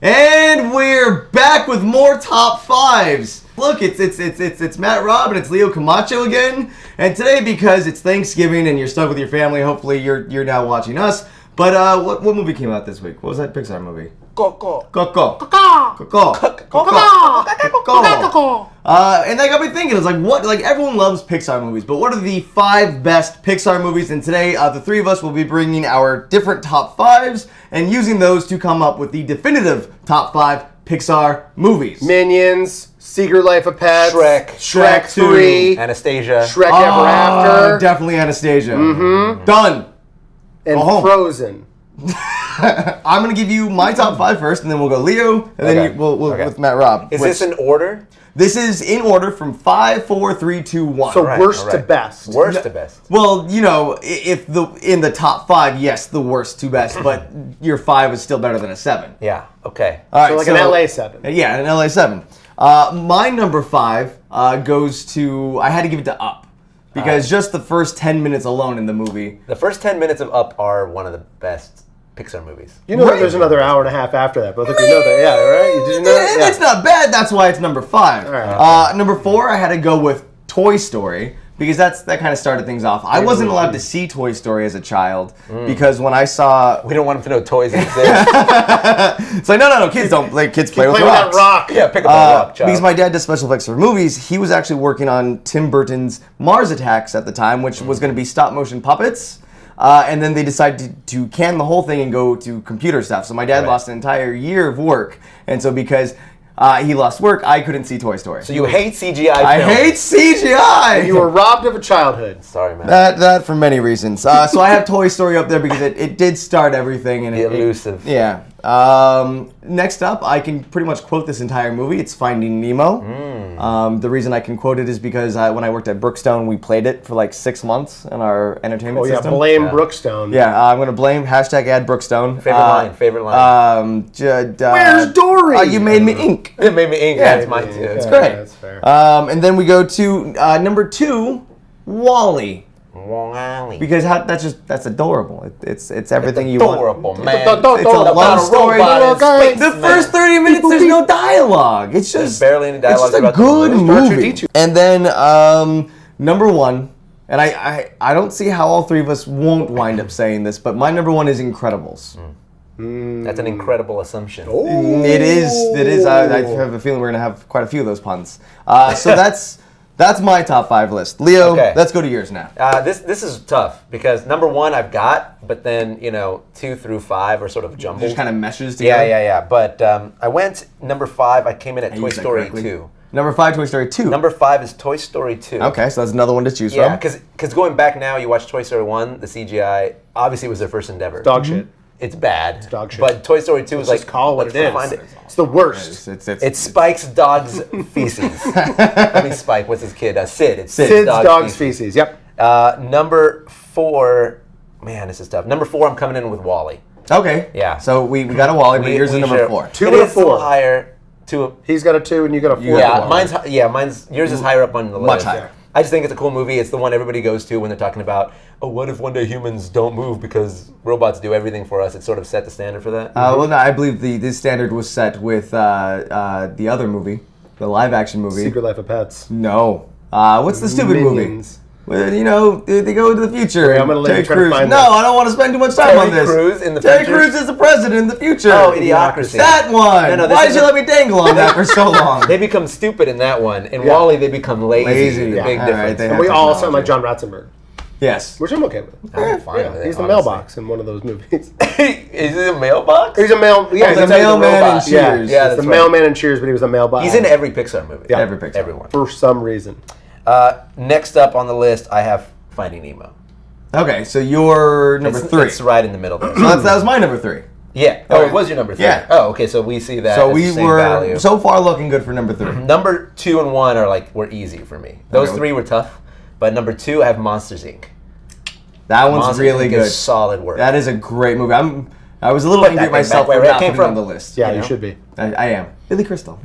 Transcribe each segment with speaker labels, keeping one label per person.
Speaker 1: And we're back with more top fives. Look, it's Matt Robb and it's Leo Camacho again. And today, because it's Thanksgiving and you're stuck with your family, hopefully you're now watching us. But what movie came out this week? What was that Pixar movie?
Speaker 2: Coco.
Speaker 1: And that got me thinking. It's like, what? Like, everyone loves Pixar movies, but what are the 5 best Pixar movies? And today, the 3 of us will be bringing our different top 5s and using those to come up with the definitive top 5 Pixar movies.
Speaker 2: Minions, Secret Life of Pets,
Speaker 1: Shrek
Speaker 2: 3,
Speaker 3: Anastasia,
Speaker 2: Shrek Ever After,
Speaker 1: Definitely Anastasia. Done.
Speaker 2: and Frozen.
Speaker 1: I'm going to give you my top 5 first, and then we'll go Leo, and then we'll with Matt Robb.
Speaker 3: Is this in order?
Speaker 1: This is in order from 5, 4, 3, 2, 1.
Speaker 2: So worst to best.
Speaker 3: Worst to best.
Speaker 1: Well, you know, if in the top 5, yes, the worst to best, but your 5 is still better than a 7.
Speaker 3: Yeah. Okay.
Speaker 1: All right,
Speaker 2: So like an LA 7.
Speaker 1: Yeah, an LA 7. My number 5 goes to, I had to give it to Up. Because just the first 10 minutes alone in the movie.
Speaker 3: The first 10 minutes of Up are one of the best Pixar movies.
Speaker 2: You know that there's another hour and a half after that, but I think you know that. Yeah, right? Did you know that? Yeah.
Speaker 1: It's not bad, that's why it's number 5.
Speaker 2: All right.
Speaker 1: Number 4, I had to go with Toy Story. Because that kind of started things off. I wasn't allowed to see Toy Story as a child because when I saw...
Speaker 3: We don't want them to know toys exist.
Speaker 1: It's like, no, kids don't play. Kids play with
Speaker 2: that
Speaker 1: rocks.
Speaker 2: rock.
Speaker 3: Yeah, pick up that rock, child.
Speaker 1: Because my dad does special effects for movies, he was actually working on Tim Burton's Mars Attacks at the time, which was going to be stop motion puppets. And then they decided to can the whole thing and go to computer stuff. So my dad lost an entire year of work. And so because... he lost work. I couldn't see Toy Story.
Speaker 3: So you hate CGI films.
Speaker 1: I hate CGI.
Speaker 2: You were robbed of a childhood.
Speaker 3: Sorry, man.
Speaker 1: That for many reasons. So I have Toy Story up there because it did start everything. And
Speaker 3: The elusive.
Speaker 1: Yeah. Next up, I can pretty much quote this entire movie. It's Finding Nemo. The reason I can quote it is because when I worked at Brookstone, we played it for like 6 months in our entertainment system.
Speaker 2: Blame Brookstone.
Speaker 1: Yeah, I'm going to blame #add Brookstone.
Speaker 3: Favorite line.
Speaker 2: Where's Dory?
Speaker 1: You made me ink.
Speaker 3: It made me ink.
Speaker 1: Yeah,
Speaker 3: That's mine too.
Speaker 1: It's great.
Speaker 2: That's fair.
Speaker 1: And then we go to number 2, Wall-E. Because that's adorable. It's everything you want.
Speaker 3: Adorable, man.
Speaker 1: It's a love story.
Speaker 3: Space,
Speaker 1: The first 30 minutes, there's no dialogue. It's just
Speaker 3: There's barely any dialogue.
Speaker 1: It's just a
Speaker 3: about
Speaker 1: good
Speaker 3: the
Speaker 1: movie. And then number 1, and I don't see how all 3 of us won't wind up saying this, but my number 1 is Incredibles.
Speaker 3: That's an incredible assumption.
Speaker 1: It is. I have a feeling we're gonna have quite a few of those puns. So that's my top 5 list. Leo, let's go to yours now.
Speaker 3: This is tough because number 1 I've got, but then 2 through 5 are sort of jumbled.
Speaker 1: Just kind of meshes together.
Speaker 3: Yeah. But I went number 5. I came in at Toy Story 2.
Speaker 1: Number 5, Toy Story 2.
Speaker 3: Number 5 is Toy Story 2.
Speaker 1: Okay, so that's another one to choose from.
Speaker 3: Yeah, because going back now, you watch Toy Story 1, the CGI obviously was their first endeavor.
Speaker 2: Dog shit.
Speaker 3: It's bad.
Speaker 2: It's dog shit.
Speaker 3: But Toy Story 2 is like,
Speaker 2: Just call it what it is.
Speaker 3: Find it.
Speaker 2: It's the worst.
Speaker 3: It's Spike's dog's feces. I mean, Spike, what's his kid? Sid. It's
Speaker 2: Sid's dog's feces. Yep.
Speaker 3: Number 4, man, this is tough. Number 4, I'm coming in with Wall-E.
Speaker 1: Okay.
Speaker 3: Yeah.
Speaker 1: So we got a Wall-E, but yours is number 4.
Speaker 2: 2
Speaker 3: It
Speaker 2: and a
Speaker 3: is still
Speaker 2: 4.
Speaker 3: higher.
Speaker 2: He's got a 2 and you got a 4.
Speaker 3: Mine's yours is higher up on the list.
Speaker 1: Much higher.
Speaker 3: I just think it's a cool movie. It's the one everybody goes to when they're talking about, what if one day humans don't move because robots do everything for us? It sort of set the standard for that.
Speaker 1: Well, no, I believe this standard was set with the other movie, the live-action movie.
Speaker 2: Secret Life of Pets.
Speaker 1: No. What's the stupid
Speaker 2: Minions.
Speaker 1: movie? Well, they go into the future.
Speaker 2: Wait, I'm going to let you try to find
Speaker 1: No,
Speaker 2: this.
Speaker 1: I don't want to spend too much time on this.
Speaker 3: Terry Crews in the
Speaker 1: Terry
Speaker 3: future?
Speaker 1: Crews is the president in the future.
Speaker 3: Oh, Idiocracy.
Speaker 1: That one.
Speaker 3: No,
Speaker 1: Why did you let me dangle on that for so long?
Speaker 3: They become stupid in that one. In Wall-E, they become lazy. The big
Speaker 1: All right,
Speaker 3: difference.
Speaker 1: they
Speaker 2: And
Speaker 1: have
Speaker 2: we all sound
Speaker 1: technology.
Speaker 2: like John Ratzenberg.
Speaker 1: Yes.
Speaker 2: Which I'm okay with.
Speaker 3: I'm fine with it,
Speaker 2: He's the
Speaker 3: honestly.
Speaker 2: mailbox in one of those movies.
Speaker 3: Is it a mailbox?
Speaker 2: He's a mail. Yeah,
Speaker 1: He's a
Speaker 2: that's
Speaker 1: mailman
Speaker 2: how
Speaker 1: in
Speaker 2: he's a robot.
Speaker 1: Cheers.
Speaker 2: Yeah,
Speaker 3: that's
Speaker 2: the
Speaker 3: right.
Speaker 2: mailman in Cheers, but he was a mailbox.
Speaker 3: He's in every Pixar movie.
Speaker 2: Yeah.
Speaker 1: Every Pixar.
Speaker 3: Everyone.
Speaker 2: For some reason.
Speaker 3: Next up on the list, I have Finding Nemo.
Speaker 1: Okay, so you're number 3.
Speaker 3: It's right in the middle there.
Speaker 1: So that was my number 3.
Speaker 3: Yeah. Oh, it was your number 3.
Speaker 1: Yeah.
Speaker 3: Oh, okay. So we see that.
Speaker 1: So
Speaker 3: as
Speaker 1: we
Speaker 3: the same
Speaker 1: were
Speaker 3: value.
Speaker 1: so far looking good for number 3.
Speaker 3: Number 2 and 1 were easy for me. Those 3 were tough, but number 2 I have Monsters Inc.
Speaker 1: That one's
Speaker 3: Monsters
Speaker 1: really
Speaker 3: Inc.
Speaker 1: good.
Speaker 3: is solid work.
Speaker 1: That is a great movie. I was a little angry at
Speaker 3: that
Speaker 1: myself
Speaker 3: back
Speaker 1: for
Speaker 3: where it
Speaker 1: not
Speaker 3: came
Speaker 1: putting it
Speaker 3: from.
Speaker 1: on the list.
Speaker 2: Yeah, you should be.
Speaker 1: I am. Billy Crystal.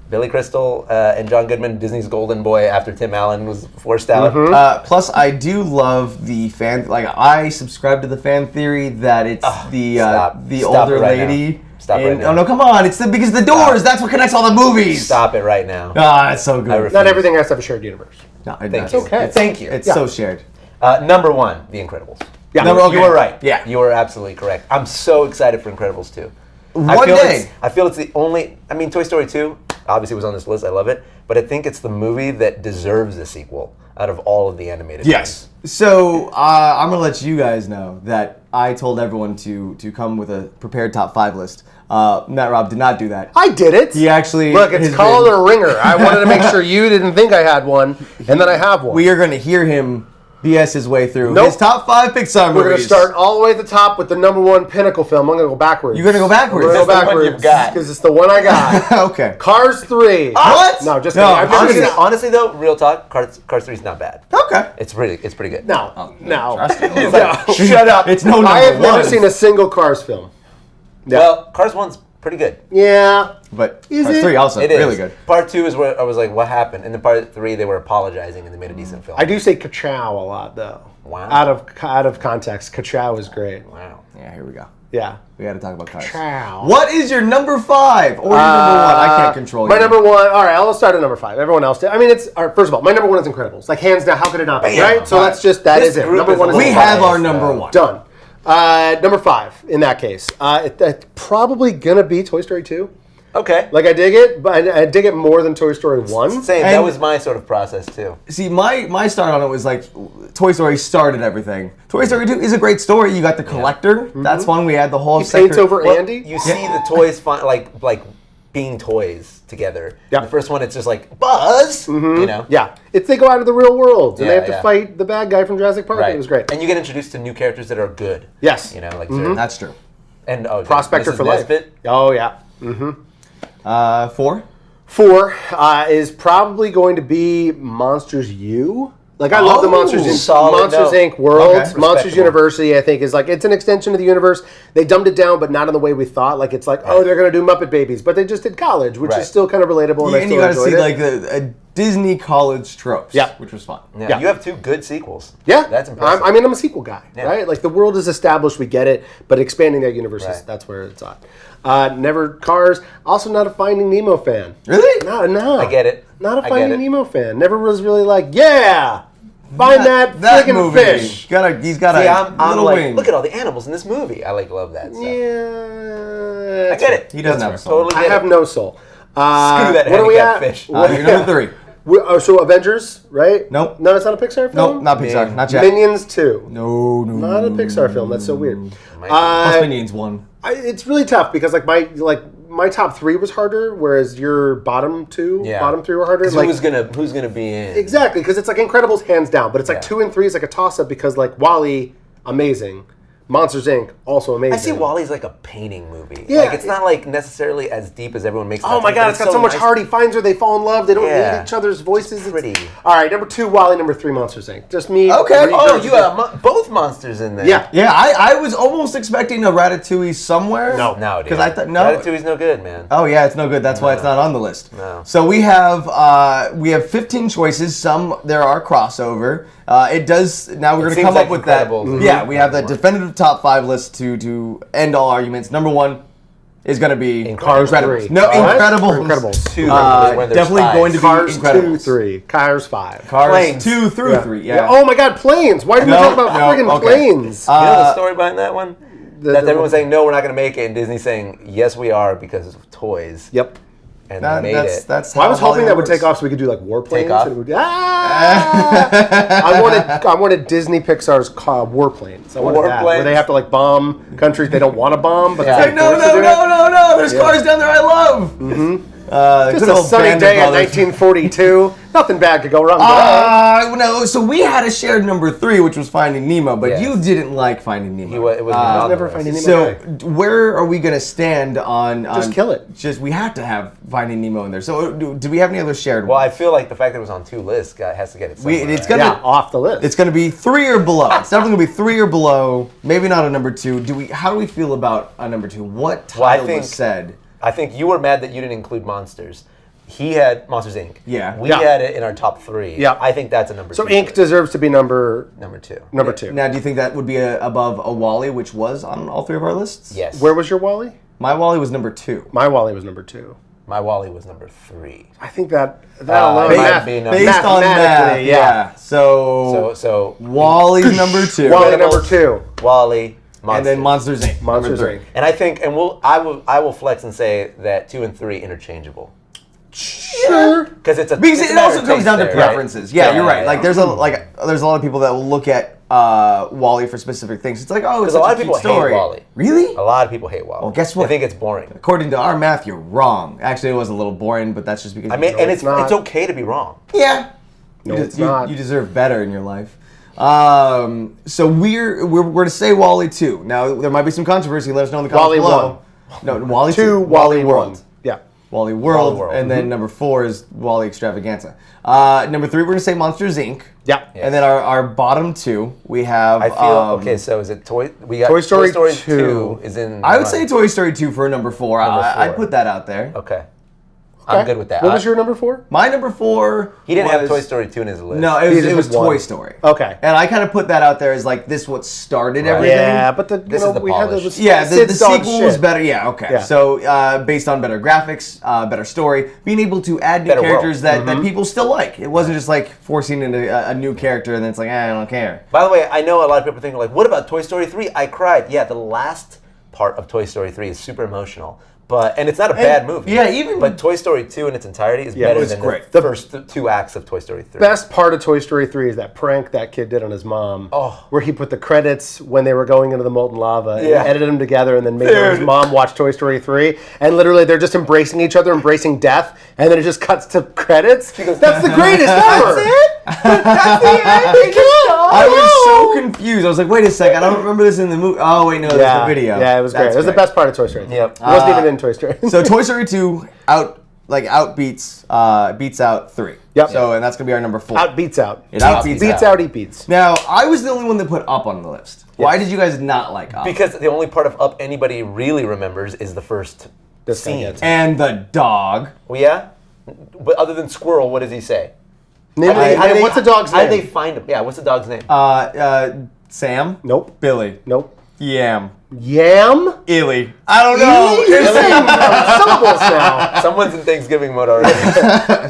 Speaker 3: Billy Crystal and John Goodman, Disney's golden boy after Tim Allen was forced out.
Speaker 1: Plus, I do love the fan. Like, I subscribe to the fan theory that it's the
Speaker 3: Stop
Speaker 1: older
Speaker 3: it right
Speaker 1: lady
Speaker 3: Stop right now.
Speaker 1: Oh no, come on! It's because the doors. That's what connects all the movies.
Speaker 3: Stop it right now.
Speaker 1: Ah, it's so good.
Speaker 2: Not everything has to have a shared universe.
Speaker 1: No,
Speaker 3: Thank you.
Speaker 2: okay.
Speaker 3: Thank you.
Speaker 1: It's so shared.
Speaker 3: Number 1, The Incredibles.
Speaker 2: Yeah,
Speaker 3: You were right.
Speaker 1: Yeah.
Speaker 3: You were absolutely correct. I'm so excited for Incredibles 2.
Speaker 1: One day.
Speaker 3: I feel it's the only... I mean, Toy Story 2 obviously was on this list. I love it. But I think it's the movie that deserves a sequel out of all of the animated
Speaker 1: Yes. So I'm gonna let you guys know that I told everyone to come with a prepared top 5 list. Matt Rob did not do that.
Speaker 2: I did it.
Speaker 1: He actually
Speaker 2: Look, it's
Speaker 1: has
Speaker 2: called
Speaker 1: been-
Speaker 2: a ringer. I wanted to make sure you didn't think I had one, and then I have one.
Speaker 1: We are gonna hear him BS his way through
Speaker 2: Nope.
Speaker 1: his top 5 Pixar movies.
Speaker 2: We're going to start all the way at the top with the number 1 pinnacle film. I'm going to go backwards.
Speaker 1: You're gonna go backwards?
Speaker 2: I'm going to go
Speaker 3: That's the one
Speaker 2: backwards
Speaker 3: you've got.
Speaker 2: because it's the one I got.
Speaker 1: Okay.
Speaker 2: Cars 3.
Speaker 1: What?
Speaker 2: No, just
Speaker 1: No,
Speaker 2: kidding. I've never
Speaker 3: Honestly,
Speaker 2: seen it.
Speaker 3: honestly, though, real talk, Cars 3 is not bad.
Speaker 1: Okay.
Speaker 3: It's pretty good.
Speaker 2: No.
Speaker 1: Trust me.
Speaker 3: It's like, shut up.
Speaker 1: It's no number
Speaker 2: I have never
Speaker 1: one.
Speaker 2: seen a single Cars film. Yeah.
Speaker 3: Well, Cars 1's pretty good.
Speaker 2: Yeah.
Speaker 1: But
Speaker 2: Is
Speaker 1: Cars
Speaker 2: it?
Speaker 1: 3 also
Speaker 3: It is.
Speaker 1: really good.
Speaker 3: Part 2 is where I was like, what happened? And then part 3, they were apologizing and they made a decent film.
Speaker 2: I do say ka-chow a lot, though.
Speaker 3: Wow.
Speaker 2: Out of context. Ka-chow is great.
Speaker 3: Wow.
Speaker 1: Yeah, here we go.
Speaker 2: Yeah.
Speaker 1: We got to talk about Cars.
Speaker 2: Chow.
Speaker 1: What is your number 5 or your number 1? I can't control
Speaker 2: My
Speaker 1: you.
Speaker 2: number 1. All right, I'll start at number 5. Everyone else did. I mean, it's all right, first of all, my number 1 is Incredibles. Like hands down, how could it not be?
Speaker 3: Bam.
Speaker 2: Right. So that's just that
Speaker 3: This
Speaker 2: is it.
Speaker 3: group
Speaker 2: Number
Speaker 3: is
Speaker 2: 1 is
Speaker 1: We
Speaker 3: Biased,
Speaker 1: have our
Speaker 3: though.
Speaker 1: number 1.
Speaker 2: done. Number 5 in that case. It's probably gonna be Toy Story 2.
Speaker 3: Okay.
Speaker 2: Like I dig it, but I dig it more than Toy Story 1.
Speaker 3: Same. That
Speaker 1: And-
Speaker 3: was my sort of process, too.
Speaker 1: See, my start on it was like Toy Story started everything. Toy Story 2 is a great story. You got the collector. That's fun. We had the whole
Speaker 2: He paints over
Speaker 3: Well,
Speaker 2: Andy.
Speaker 3: You see the toys like being toys together.
Speaker 2: Yeah.
Speaker 3: The first one, it's just like Buzz. You know.
Speaker 2: Yeah, it's they go out of the real world and they
Speaker 3: Yeah,
Speaker 2: have to
Speaker 3: yeah.
Speaker 2: fight the bad guy from Jurassic Park.
Speaker 3: Right.
Speaker 2: It was great.
Speaker 3: And you get introduced to new characters that are good.
Speaker 2: Yes.
Speaker 3: You know, like
Speaker 1: That's true.
Speaker 3: and
Speaker 2: Prospector
Speaker 3: Mrs.
Speaker 2: for life.
Speaker 3: Nesbitt.
Speaker 2: Oh yeah.
Speaker 1: 4.
Speaker 2: 4 is probably going to be Monsters U. Like I love the Monsters Inc.
Speaker 3: solid
Speaker 2: Monsters
Speaker 3: note.
Speaker 2: Inc. world.
Speaker 1: Okay.
Speaker 2: Monsters
Speaker 3: Respectable.
Speaker 2: University, I think, is like it's an extension of the universe. They dumbed it down, but not in the way we thought. Like it's like, oh, they're gonna do Muppet Babies, but they just did college, which
Speaker 3: Right.
Speaker 2: is still kind of relatable. And I
Speaker 1: And
Speaker 2: still
Speaker 1: you got to
Speaker 2: enjoyed
Speaker 1: see
Speaker 2: it.
Speaker 1: like the Disney college tropes.
Speaker 2: Yeah.
Speaker 1: Which was fun.
Speaker 3: Yeah.
Speaker 2: Yeah.
Speaker 3: You have 2 good sequels.
Speaker 2: Yeah,
Speaker 3: That's impressive.
Speaker 2: I mean, I'm a sequel guy,
Speaker 3: Yeah.
Speaker 2: right? Like the world is established, we get it, but expanding that universe is
Speaker 3: Right.
Speaker 2: that's where it's at. Never Cars. Also, not a Finding Nemo fan.
Speaker 1: Really?
Speaker 2: No.
Speaker 3: I get it.
Speaker 2: Not a
Speaker 3: I get
Speaker 2: Finding
Speaker 3: it.
Speaker 2: Nemo fan. Never was really like, yeah, find that freaking
Speaker 1: movie.
Speaker 2: fish.
Speaker 1: He's got
Speaker 3: See,
Speaker 1: a
Speaker 3: I'm
Speaker 1: little
Speaker 3: like,
Speaker 1: wing.
Speaker 3: look at all the animals in this movie. I love that stuff.
Speaker 2: Yeah,
Speaker 3: I get it.
Speaker 1: He doesn't have a soul.
Speaker 3: Totally
Speaker 2: I
Speaker 3: get
Speaker 2: have
Speaker 3: it.
Speaker 2: no soul.
Speaker 3: Screw that
Speaker 2: What are we
Speaker 3: handicapped
Speaker 2: at?
Speaker 3: fish.
Speaker 1: You're number 3.
Speaker 2: So Avengers, right?
Speaker 1: Nope.
Speaker 2: No, it's not a Pixar film.
Speaker 1: Nope, not Pixar.
Speaker 3: Man.
Speaker 1: Not yet.
Speaker 2: Minions 2.
Speaker 1: No.
Speaker 2: Not a Pixar film. That's so weird.
Speaker 1: Plus Minions 1.
Speaker 2: It's really tough because my top 3 was harder, whereas your bottom 3 were harder.
Speaker 3: 'Cause
Speaker 2: Like,
Speaker 3: who's gonna be in?
Speaker 2: exactly, because it's like Incredibles hands down, but it's like
Speaker 3: Yeah.
Speaker 2: 2 and 3 is like a toss up because like Wall-E, amazing, Monsters Inc. also amazing.
Speaker 3: I see Wall-E's like a painting movie.
Speaker 2: Yeah.
Speaker 3: Like it's not like necessarily as deep as everyone makes it.
Speaker 2: Oh
Speaker 3: out
Speaker 2: my
Speaker 3: to be,
Speaker 2: god,
Speaker 3: but
Speaker 2: it's got so much
Speaker 3: nice.
Speaker 2: heart. He finds her, they fall in love, they don't
Speaker 3: Yeah.
Speaker 2: need each other's voices.
Speaker 3: It's pretty.
Speaker 2: All right, number 2, Wall-E, number 3, Monsters Inc. Just me.
Speaker 1: Okay.
Speaker 3: Oh, you have both monsters in there.
Speaker 2: Yeah.
Speaker 1: Yeah, I was almost expecting a Ratatouille somewhere.
Speaker 2: No.
Speaker 3: No, dude.
Speaker 1: Because I thought, no.
Speaker 3: Ratatouille's no good, man.
Speaker 1: Oh yeah, it's no good. That's why it's not on the list.
Speaker 3: No.
Speaker 1: So we have 15 choices. Some there are crossover. It does now. We're going to
Speaker 3: seems
Speaker 1: come
Speaker 3: like
Speaker 1: up with that.
Speaker 3: Incredibles is
Speaker 1: Yeah,
Speaker 3: the
Speaker 1: we have the
Speaker 3: one.
Speaker 1: definitive top 5 list to end all arguments. Number 1 is going to be
Speaker 3: Cars
Speaker 1: Incredibles.
Speaker 2: 3.
Speaker 1: No,
Speaker 2: What?
Speaker 1: Incredibles.
Speaker 2: Incredibles.
Speaker 3: 2 when there's
Speaker 1: definitely
Speaker 3: 5.
Speaker 1: going to be
Speaker 2: Cars 2,
Speaker 1: Incredibles.
Speaker 2: 3. Cars 5.
Speaker 1: Cars
Speaker 3: Planes.
Speaker 1: 2 through 3. Yeah.
Speaker 2: Oh my god, planes! Why did we
Speaker 1: No,
Speaker 2: talk about
Speaker 1: no,
Speaker 2: friggin'
Speaker 1: okay.
Speaker 2: planes?
Speaker 3: You know the story behind that one? That
Speaker 2: the-
Speaker 3: everyone's saying, no, we're not going to make it, and Disney saying, yes, we are, because of toys.
Speaker 2: Yep.
Speaker 3: And they made it.
Speaker 1: That's
Speaker 2: Well, I was
Speaker 1: how
Speaker 2: hoping that
Speaker 1: Hollywood
Speaker 2: would take
Speaker 1: works.
Speaker 2: off so we could do like warplanes.
Speaker 3: off?
Speaker 2: And it would, I wanted Disney Pixar's warplanes. I wanted that, where
Speaker 3: Warplanes?
Speaker 2: they have to like bomb countries they don't want to bomb, but
Speaker 3: Yeah.
Speaker 2: they're
Speaker 1: Hey, no,
Speaker 2: forced to do it.
Speaker 1: no! There's cars down there I love. Mm-hmm.
Speaker 2: Just a sunny day in 1942. Nothing bad could go wrong.
Speaker 1: No, so we had a shared number 3, which was Finding Nemo, but
Speaker 3: Yes.
Speaker 1: you didn't like Finding Nemo.
Speaker 3: It was not on
Speaker 2: never
Speaker 3: the
Speaker 2: Finding
Speaker 3: list.
Speaker 2: Nemo.
Speaker 1: So where are we going to stand on?
Speaker 2: Just kill it.
Speaker 1: Just we have to have Finding Nemo in there. So do we have any other shared
Speaker 3: Well, I
Speaker 1: ones?
Speaker 3: feel like the fact that it was on 2 lists has to get it somewhere.
Speaker 1: It's
Speaker 3: right?
Speaker 1: gonna
Speaker 2: Yeah, off the list.
Speaker 1: it's going to be 3 or below. It's definitely going to be 3 or below. Maybe not a number 2. How do we feel about a number 2? What
Speaker 3: Well, I
Speaker 1: title
Speaker 3: think-
Speaker 1: was said?
Speaker 3: I think you were mad that you didn't include Monsters. He had Monsters, Inc.
Speaker 1: Yeah.
Speaker 3: We
Speaker 2: Yeah.
Speaker 3: had it in our top 3.
Speaker 2: Yeah.
Speaker 3: I think that's a number 2.
Speaker 2: So Inc. deserves to be number
Speaker 3: 2.
Speaker 2: 2.
Speaker 1: Now, do you think that would be above a Wall-E, which was on all 3 of our lists?
Speaker 3: Yes.
Speaker 2: Where was your Wall-E?
Speaker 1: My Wally was number 2.
Speaker 2: My Wally was number 2.
Speaker 3: My Wally was number 3.
Speaker 2: I think that alone,
Speaker 1: Based on that, yeah. So Wally's number 2.
Speaker 2: Wally number 2.
Speaker 3: Wally, Monsters.
Speaker 1: And then Monsters Inc.
Speaker 2: Monsters
Speaker 1: number 3.
Speaker 2: Inc.
Speaker 3: And I think, I will flex and say that 2 and 3 interchangeable.
Speaker 2: Sure.
Speaker 3: Because it's
Speaker 1: Because
Speaker 3: it's a
Speaker 1: it
Speaker 3: matter
Speaker 1: also
Speaker 3: of
Speaker 1: comes
Speaker 3: taste
Speaker 1: down to
Speaker 3: there, right?
Speaker 1: preferences. Yeah, you're right.
Speaker 3: Yeah.
Speaker 1: Like there's a lot of people that will look at Wally for specific things. It's like, oh, it's
Speaker 3: Because a
Speaker 1: such
Speaker 3: lot of
Speaker 1: cute
Speaker 3: people
Speaker 1: story.
Speaker 3: hate Wally.
Speaker 1: Really?
Speaker 3: A lot of people hate Wally.
Speaker 1: Well, guess what?
Speaker 3: I think it's boring.
Speaker 1: According to our math, you're wrong. Actually, it was a little boring, but that's just because.
Speaker 3: I mean, and it's
Speaker 2: not.
Speaker 3: okay to be wrong.
Speaker 1: yeah.
Speaker 2: No,
Speaker 1: you,
Speaker 2: it's not.
Speaker 1: You deserve better in your life. So we're to say Wally 2. Now there might be some controversy. Let us know in the comments
Speaker 2: Wally
Speaker 1: below. No, Wally
Speaker 2: 2,
Speaker 1: 2.
Speaker 2: Wally World. Yeah.
Speaker 1: Wally World,
Speaker 3: World.
Speaker 1: and then number 4 is Wally Extravaganza. Number 3, we're gonna say Monsters Inc.
Speaker 2: Yeah.
Speaker 1: And then our bottom 2, we have.
Speaker 3: I feel okay. So is it We got
Speaker 2: Toy Story
Speaker 3: 2 is in.
Speaker 1: I would say Toy Story 2 for number 4. I'd
Speaker 3: 4.
Speaker 1: put that out there.
Speaker 3: Okay. I'm good with that.
Speaker 2: What was your number 4?
Speaker 1: My number 4.
Speaker 3: He didn't have
Speaker 1: was-
Speaker 3: Toy Story 2 in his list.
Speaker 1: No,
Speaker 2: He
Speaker 1: it
Speaker 2: just
Speaker 1: was
Speaker 2: had one.
Speaker 1: Toy Story.
Speaker 2: Okay.
Speaker 1: And I kind of put that out there as like this what started everything.
Speaker 2: Yeah, but
Speaker 3: This is the
Speaker 2: we had
Speaker 3: polish.
Speaker 1: Yeah, the
Speaker 2: Sid's dog
Speaker 1: sequel was
Speaker 2: shit.
Speaker 1: better. Yeah, okay.
Speaker 2: Yeah.
Speaker 1: So based on better graphics, better story, being able to add new
Speaker 3: Better
Speaker 1: characters
Speaker 3: world.
Speaker 1: that people still like. It wasn't just like forcing in a new character and then it's like, I don't care.
Speaker 3: By the way, I know a lot of people think like, what about Toy Story 3? I cried. Yeah, the last part of Toy Story 3 is super emotional. And it's not a bad movie.
Speaker 1: Yeah,
Speaker 3: But Toy Story 2 in its entirety is
Speaker 2: Yeah, it
Speaker 3: better
Speaker 2: was
Speaker 3: than
Speaker 1: great.
Speaker 3: the first 2 acts of Toy Story 3.
Speaker 2: Best part of Toy Story 3 is that prank that kid did on his mom.
Speaker 3: Oh.
Speaker 2: Where he put the credits when they were going into the molten lava and
Speaker 3: Yeah.
Speaker 2: edited them together and then made his mom watch Toy Story 3. And literally they're just embracing each other, embracing death, and then it just cuts to credits. She goes, that's the greatest ever! That's it? That's the end?
Speaker 1: I was so confused. I was like, wait a second, I don't remember this in the movie. Oh, wait, no, that's the video.
Speaker 2: Yeah, it was great.
Speaker 1: That's
Speaker 2: It was the best part of Toy Story 3.
Speaker 3: Yep.
Speaker 2: It wasn't even in Toy Story.
Speaker 1: So Toy Story 2 beats out 3.
Speaker 2: Yep.
Speaker 1: So and that's gonna be our number 4.
Speaker 2: Out beats out.
Speaker 1: It outbeats
Speaker 2: Beats
Speaker 1: out.
Speaker 2: out, he beats.
Speaker 1: Now I was the only one that put Up on the list. Why did you guys not like Up?
Speaker 3: Because the only part of Up anybody really remembers is the first
Speaker 2: This guy
Speaker 3: scene.
Speaker 2: gets it.
Speaker 1: And the dog.
Speaker 3: Well, yeah? But other than Squirrel, what does he say?
Speaker 2: What's the dog's
Speaker 3: How
Speaker 2: name?
Speaker 3: did they find him? Yeah, what's the dog's name?
Speaker 1: Sam.
Speaker 2: Nope.
Speaker 1: Billy.
Speaker 2: Nope.
Speaker 1: Yam.
Speaker 2: Yam?
Speaker 1: Illy. I don't know.
Speaker 2: You're saying syllables now.
Speaker 3: Someone's in Thanksgiving mode already.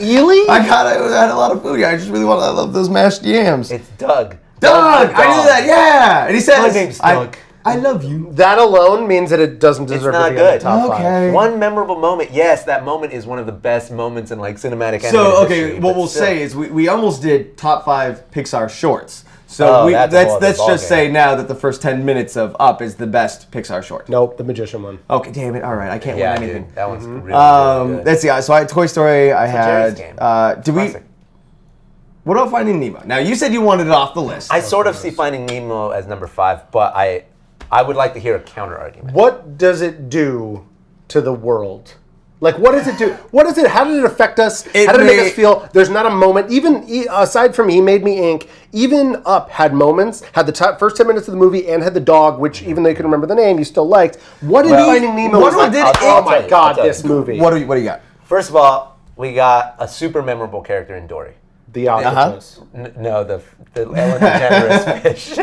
Speaker 2: Ely?
Speaker 1: I had a lot of food. I just really I love those mashed yams.
Speaker 3: It's Doug.
Speaker 1: Doug.
Speaker 3: the
Speaker 1: I knew
Speaker 3: dog.
Speaker 1: that. Yeah. And he says,
Speaker 3: My name's Doug.
Speaker 1: I love you.
Speaker 2: That alone means that it doesn't deserve
Speaker 3: not
Speaker 2: to be in
Speaker 3: good.
Speaker 2: the top
Speaker 1: Okay.
Speaker 2: 5.
Speaker 3: One memorable moment. Yes, that moment is one of the best moments in like cinematic animation.
Speaker 1: So okay,
Speaker 3: history,
Speaker 1: what
Speaker 3: but
Speaker 1: we'll
Speaker 3: still.
Speaker 1: say is we almost did top 5 Pixar shorts. So
Speaker 3: Oh, that's a whole other
Speaker 1: let's just
Speaker 3: ballgame.
Speaker 1: say now that the first 10 minutes of Up is the best Pixar short.
Speaker 2: Nope, the magician one.
Speaker 1: Okay, damn it. All right, I can't
Speaker 3: Yeah,
Speaker 1: win anything.
Speaker 3: dude, that one's really, really good.
Speaker 1: Let's see. So I had Toy Story. I
Speaker 3: Jerry's
Speaker 1: had.
Speaker 3: Game.
Speaker 1: Did we?
Speaker 3: Classic.
Speaker 1: What about Finding Nemo? Now you said you wanted it off the list.
Speaker 3: I sort of see Finding Nemo as number 5, but I would like to hear a counter argument.
Speaker 2: What does it do to the world? Like, what does it do? What is it? How did it affect us? How did it make us feel? There's not a moment, even aside from He Made Me Inc., even Up had moments, had the first 10 minutes of the movie and had the dog, which even though you couldn't remember the name, you still liked. What did Finding Nemo
Speaker 1: what
Speaker 2: was like?
Speaker 1: did
Speaker 2: Oh
Speaker 1: it-
Speaker 2: my
Speaker 3: I'll
Speaker 2: God,
Speaker 3: tell you.
Speaker 2: this movie.
Speaker 1: What do you got?
Speaker 3: First of all, we got a super memorable character in Dory.
Speaker 2: The octopus.
Speaker 3: No, the Ellen DeGeneres fish.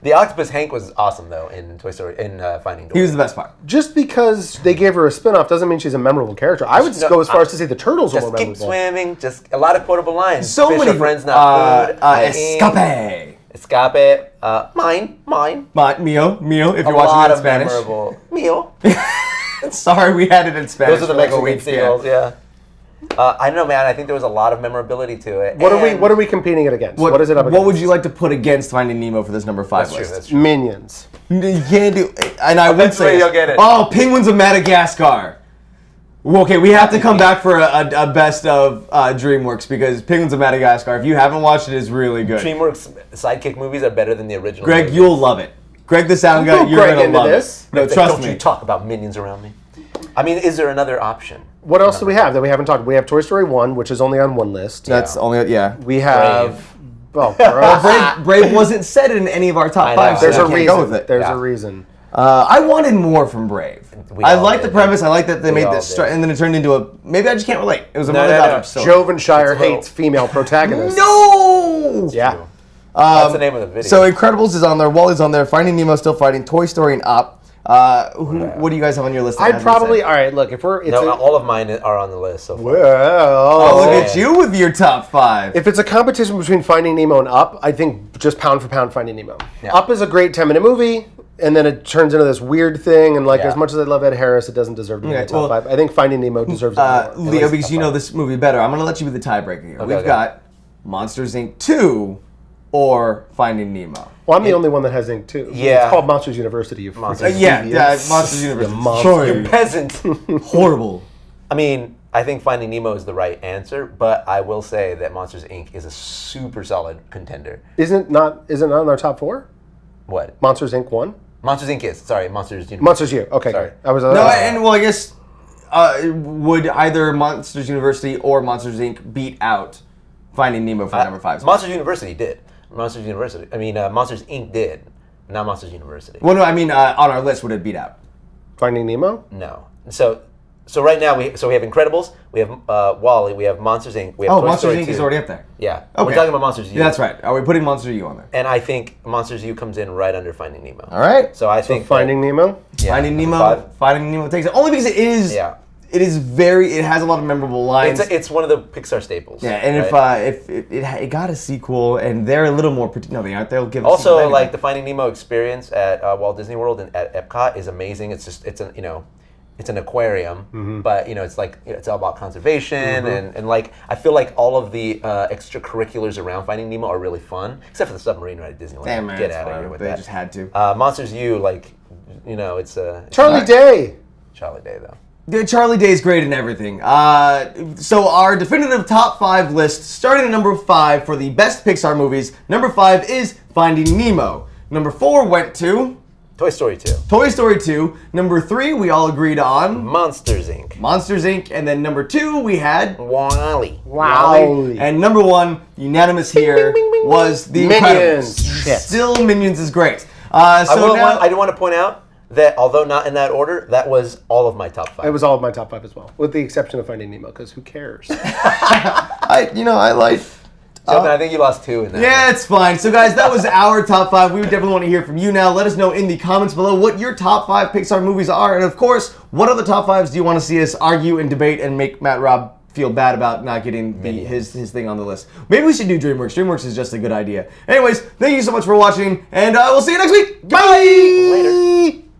Speaker 3: The octopus Hank was awesome though in Toy Story Finding Dory.
Speaker 1: He was the best part.
Speaker 2: Just because they gave her a spin-off doesn't mean she's a memorable character. I would go as far as to say the turtles are more
Speaker 3: Just keep
Speaker 2: memorable.
Speaker 3: swimming. Just a lot of quotable lines.
Speaker 1: So
Speaker 3: Fish
Speaker 1: many
Speaker 3: are friends, not food.
Speaker 1: Escape.
Speaker 3: Escape. Mine.
Speaker 1: Mio. If
Speaker 3: A
Speaker 1: you're watching
Speaker 3: lot
Speaker 1: it in
Speaker 3: of
Speaker 1: Spanish.
Speaker 3: memorable. Meal.
Speaker 1: Sorry, we had it in Spanish.
Speaker 3: Those are the
Speaker 1: for like a
Speaker 3: Mexican
Speaker 1: week,
Speaker 3: seagulls. Yeah. I don't know, man. I think there was a lot of memorability to it.
Speaker 2: What
Speaker 3: And-
Speaker 2: are we competing it against? What is it up against?
Speaker 1: What would you like to put against Finding Nemo for this number 5
Speaker 3: That's true.
Speaker 1: list?
Speaker 3: That's true.
Speaker 2: Minions.
Speaker 1: You can't do. And I would
Speaker 3: Eventually
Speaker 1: say,
Speaker 3: you'll get it.
Speaker 1: Oh, Penguins of Madagascar. Okay, we have to come back for a best of DreamWorks because Penguins of Madagascar, if you haven't watched it, is really good.
Speaker 3: DreamWorks sidekick movies are better than the original.
Speaker 1: Greg,
Speaker 3: movies.
Speaker 1: you'll love it. Greg, the sound guy,
Speaker 2: Don't
Speaker 1: you're
Speaker 2: Greg
Speaker 1: gonna
Speaker 2: into
Speaker 1: love
Speaker 2: this.
Speaker 1: it. No,
Speaker 3: Don't
Speaker 1: trust me.
Speaker 3: you talk about minions around me. I mean, is there another option?
Speaker 2: What else do we have that we haven't talked? We have Toy Story 1, which is only on one list.
Speaker 1: That's only
Speaker 2: We have... Oh,
Speaker 1: Brave wasn't said in any of our top
Speaker 3: I
Speaker 1: 5.
Speaker 3: know.
Speaker 1: So
Speaker 2: There's
Speaker 1: I
Speaker 2: a
Speaker 1: can't
Speaker 2: reason.
Speaker 1: go with it.
Speaker 2: There's
Speaker 3: Yeah.
Speaker 2: a reason.
Speaker 1: I wanted more from Brave.
Speaker 3: We
Speaker 1: I
Speaker 3: all
Speaker 1: like the
Speaker 3: did.
Speaker 1: premise. I like that they
Speaker 3: We
Speaker 1: made
Speaker 3: all
Speaker 1: this,
Speaker 3: did.
Speaker 1: and then it turned into a. Maybe I just can't relate. It was a
Speaker 3: No,
Speaker 1: mother
Speaker 3: no,
Speaker 1: daughter
Speaker 3: no.
Speaker 1: story.
Speaker 2: Jovenshire
Speaker 3: It's a little-
Speaker 2: hates female protagonists.
Speaker 1: No.
Speaker 2: Yeah.
Speaker 3: That's the name of the video.
Speaker 1: So Incredibles is on there. Wally's on there. Finding Nemo still fighting. Toy Story and Up. What do you guys have on your list?
Speaker 2: I'd probably all right. Look, if we're
Speaker 3: all of mine are on the list so far.
Speaker 2: well,
Speaker 1: Look at you with your top 5.
Speaker 2: if it's a competition between Finding Nemo and Up, I think just pound for pound Finding Nemo.
Speaker 3: Yeah.
Speaker 2: Up is a great 10-minute movie, and then it turns into this weird thing. And like
Speaker 3: Yeah.
Speaker 2: as much as I love Ed Harris, it doesn't deserve to be in the top 5. I think Finding Nemo deserves it more.
Speaker 1: Leo, because you know this movie better, I'm going to let you be the tiebreaker here. We've
Speaker 3: okay.
Speaker 1: got Monsters Inc. 2 or Finding Nemo.
Speaker 2: Well, I'm the only one that has Inc. too.
Speaker 3: Yeah.
Speaker 2: It's called Monsters University. You
Speaker 3: Monsters.
Speaker 1: Monsters University.
Speaker 3: You peasant.
Speaker 1: Horrible.
Speaker 3: I mean, I think Finding Nemo is the right answer, but I will say that Monsters Inc. is a super solid contender.
Speaker 2: Isn't it not in our top 4?
Speaker 3: What?
Speaker 2: Monsters Inc. 1?
Speaker 3: Monsters Inc. is. Sorry, Monsters University.
Speaker 2: Monsters U. Okay,
Speaker 3: Sorry.
Speaker 2: great. I was
Speaker 1: No, and well, I guess would either Monsters University or Monsters Inc. beat out Finding Nemo for number 5?
Speaker 3: Monsters University did. Monsters Inc. did, not Monsters University.
Speaker 1: Well, no, I mean on our list, would it beat out?
Speaker 2: Finding Nemo?
Speaker 3: No. So right now we have Incredibles, we have WALL-E, we have Monsters Inc. We have Toy
Speaker 1: Monsters
Speaker 3: Story
Speaker 1: Inc. is
Speaker 3: 2.
Speaker 1: already up there.
Speaker 3: Yeah.
Speaker 1: Okay.
Speaker 3: We're talking about Monsters U.
Speaker 1: Yeah, that's right. Are we putting Monster U on there?
Speaker 3: And I think Monsters U comes in right under Finding Nemo.
Speaker 1: All right.
Speaker 3: So I think
Speaker 2: Finding Nemo?
Speaker 3: yeah,
Speaker 1: Finding
Speaker 3: number
Speaker 1: Nemo.
Speaker 3: 5.
Speaker 1: Finding Nemo takes it only because it is.
Speaker 3: Yeah.
Speaker 1: It is very. It has a lot of memorable lines.
Speaker 3: It's one of the Pixar staples.
Speaker 1: Yeah, and
Speaker 3: right?
Speaker 1: if it got a sequel, and they're a little more. No, they aren't. They'll give. A
Speaker 3: Also,
Speaker 1: sequel
Speaker 3: like the Finding Nemo experience at Walt Disney World and at Epcot is amazing. It's an aquarium, but it's like it's all about conservation and like I feel like all of the extracurriculars around Finding Nemo are really fun, except for the submarine ride at Disneyland.
Speaker 1: Damn, man,
Speaker 3: Get
Speaker 1: it's
Speaker 3: out of
Speaker 1: fun.
Speaker 3: here with
Speaker 1: They
Speaker 3: that.
Speaker 1: just had to.
Speaker 3: Monsters U, like it's a
Speaker 2: Charlie Day!
Speaker 3: Charlie Day though.
Speaker 1: Yeah, Charlie Day's great in everything. So our definitive top 5 list, starting at number 5 for the best Pixar movies. Number 5 is Finding Nemo. Number 4 went to
Speaker 3: Toy Story 2.
Speaker 1: Toy Story 2. Number 3 we all agreed on
Speaker 3: Monsters Inc.
Speaker 1: Monsters Inc. And then number 2 we had
Speaker 3: WALL-E.
Speaker 1: WALL-E. And number 1, unanimous here, was The
Speaker 2: Minions.
Speaker 1: Incredibles.
Speaker 2: Shit.
Speaker 1: Still, Minions is great.
Speaker 3: I do want to point out that although not in that order, that was all of my top 5.
Speaker 2: It was all of my top 5 as well, with the exception of Finding Nemo, because who cares?
Speaker 1: I like.
Speaker 3: Jonathan, I think you lost 2 in that.
Speaker 1: Yeah, it's fine. So, guys, that was our top 5. We would definitely want to hear from you now. Let us know in the comments below what your top 5 Pixar movies are. And, of course, what other top 5s do you want to see us argue and debate and make Matt Rob feel bad about not getting his thing on the list? Maybe we should do DreamWorks. DreamWorks is just a good idea. Anyways, thank you so much for watching, and we'll see you next week. Bye!
Speaker 3: Later.